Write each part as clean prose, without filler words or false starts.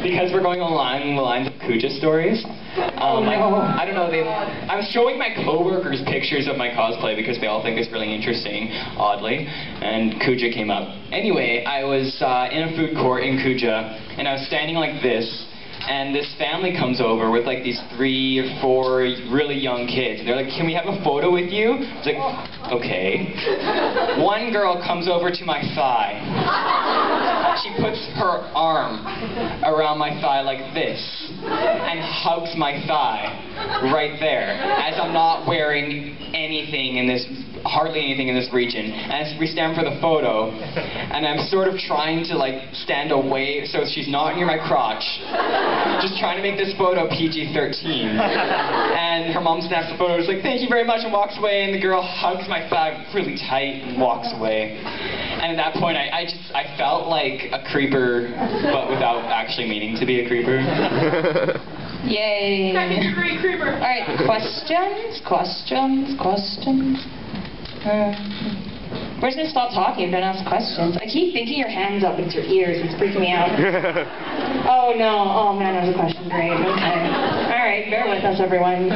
because we're going along the lines of Kuja stories. I don't know, I'm showing my coworkers pictures of my cosplay because they all think it's really interesting, oddly, and Kuja came up. Anyway, I was in a food court in Kuja, and I was standing like this, and this family comes over with like these 3 or 4 really young kids. They're like, "Can we have a photo with you?" I was like, okay. One girl comes over to my thigh. She puts her arm around my thigh like this and hugs my thigh right there, as I'm not wearing anything in this, hardly anything in this region. And as we stand for the photo, and I'm sort of trying to like stand away so she's not near my crotch, just trying to make this photo PG-13. And her mom snaps the photo, is like, "Thank you very much," and walks away, and the girl hugs my thigh really tight and walks away. And at that point, I felt like a creeper, but without actually meaning to be a creeper. Yay. Second degree creeper. Alright, questions? We're just gonna stop talking and ask questions. I keep thinking your hand's up, it's your ears, it's freaking me out. Oh no, oh man, that was a question, great, okay. Alright, bear with us everyone.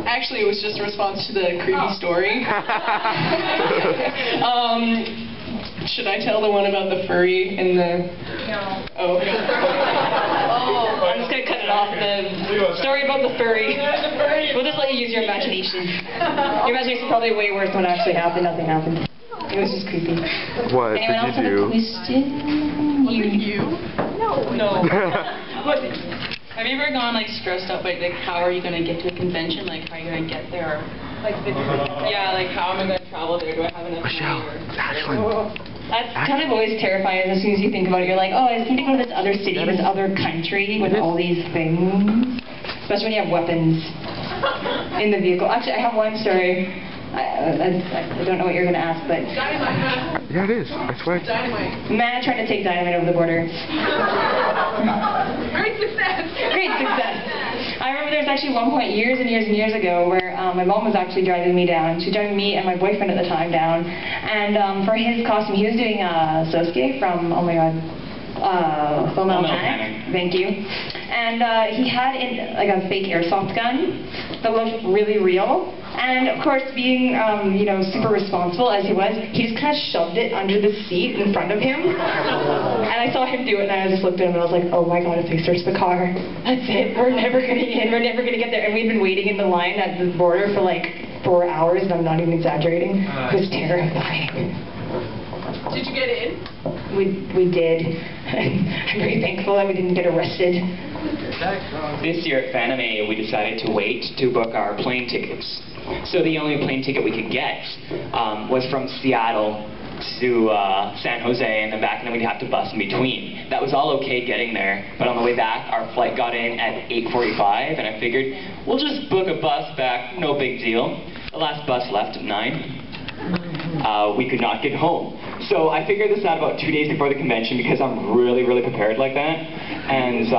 Actually, it was just a response to the creepy story. Should I tell the one about the furry in the... No. Oh. Oh, I'm just gonna cut it off. The story about the furry. We'll just let you use your imagination. Your imagination is probably way worse than what actually happened. Nothing happened. It was just creepy. What Anyone else did you have a question? You? No. Have you ever gone like stressed out by like how are you gonna get to a convention? Like how are you gonna get there? Like yeah, like how am I gonna travel there? Do I have enough money? That's kind of always terrifying as soon as you think about it. You're like, oh, I just need to go to this other city, this other country with all these things. Especially when you have weapons in the vehicle. Actually, I have one story. I don't know what you're going to ask, but... Dynamite. Yeah, it is. I swear. Dynamite. Man trying to take dynamite over the border. Great success. Great success. I remember there was actually one point years and years ago where my mom was actually driving me down. She was driving me and my boyfriend at the time down. And for his costume, he was doing Sosuke from, oh my god, Full Metal Panic. Thank you. And he had like a fake airsoft gun that looked really real. And of course, being you know, super responsible as he was, he just kind of shoved it under the seat in front of him. And I saw him do it, and I just looked at him and I was like, oh my god, if they search the car, that's it. We're never gonna get in. We're never gonna get there. And we'd been waiting in the line at the border for like 4 hours, and I'm not even exaggerating. It was terrifying. Did you get in? We did. I'm very thankful that we didn't get arrested. This year at Fanime, we decided to wait to book our plane tickets. So the only plane ticket we could get was from Seattle to San Jose and then back, and then we'd have to bus in between. That was all okay getting there, but on the way back, our flight got in at 8:45, and I figured, we'll just book a bus back, no big deal. The last bus left at 9. We could not get home. So I figured this out about 2 days before the convention because I'm really prepared like that. And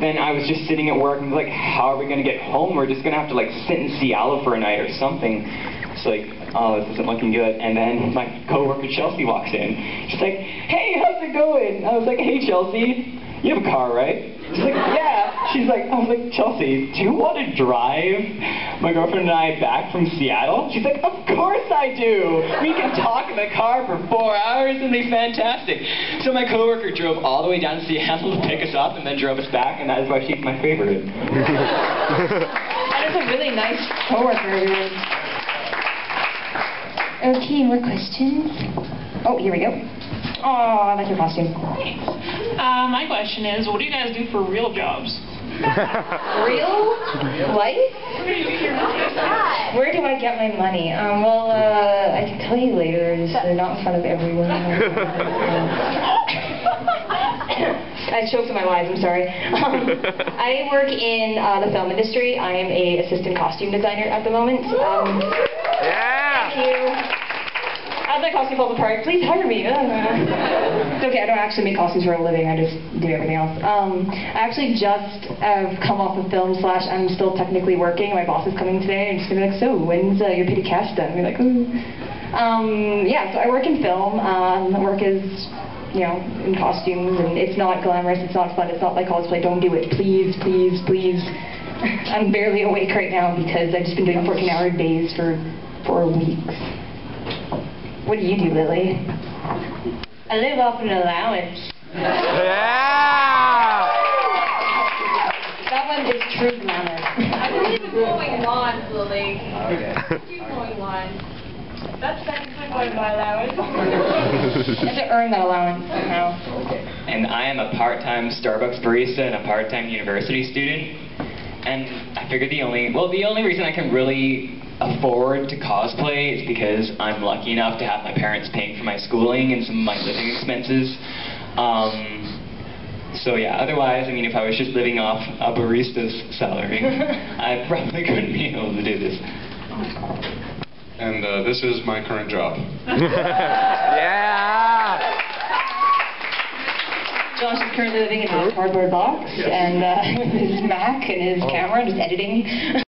then I was just sitting at work and was like, how are we going to get home? We're just going to have to like sit in Seattle for a night or something. It's like, oh, this isn't looking good. And then my coworker Chelsea walks in. She's like, hey, how's it going? I was like, hey Chelsea, you have a car, right? She's like, yeah. I was like, Chelsea, do you want to drive my girlfriend and I back from Seattle? She's like, of course I do. We can talk in the car for 4 hours and be fantastic. So my coworker drove all the way down to Seattle to pick us up and then drove us back, and that is why she's my favorite. That is a really nice coworker. Okay, more questions? Oh, here we go. Oh, I like your costume. My question is, what do you guys do for real jobs? Real life? Where do I get my money? Well, I can tell you later, just not in front of everyone. I choked on my lies, I'm sorry. I work in the film industry. I am an assistant costume designer at the moment. Yeah! Thank you. As my costume falls apart, please hire me. It's okay, I don't actually make costumes for a living, I just do everything else. I actually just come off of film / I'm still technically working. My boss is coming today and she's going to be like, so when's your petty cast done? And we're like, ooh. Yeah, so I work in film. Work is you know, in costumes, and it's not glamorous, it's not fun, it's not like cosplay. Don't do it, please, please, please. I'm barely awake right now because I've just been doing 14-hour days for 4 weeks. What do you do, Lily? I live off an allowance. Yeah! That one is true glamour. I believe in mowing lawns, Lily. Keep mowing lawns. That's technically part of my allowance. I have to earn that allowance somehow. And I am a part-time Starbucks barista and a part-time university student. And I figured the only reason I can really afford to cosplay is because I'm lucky enough to have my parents paying for my schooling and some of my living expenses. So yeah, otherwise, I mean, if I was just living off a barista's salary, I probably couldn't be able to do this. And this is my current job. Yeah! Josh is currently living in a cardboard box and with his Mac and his camera, just editing.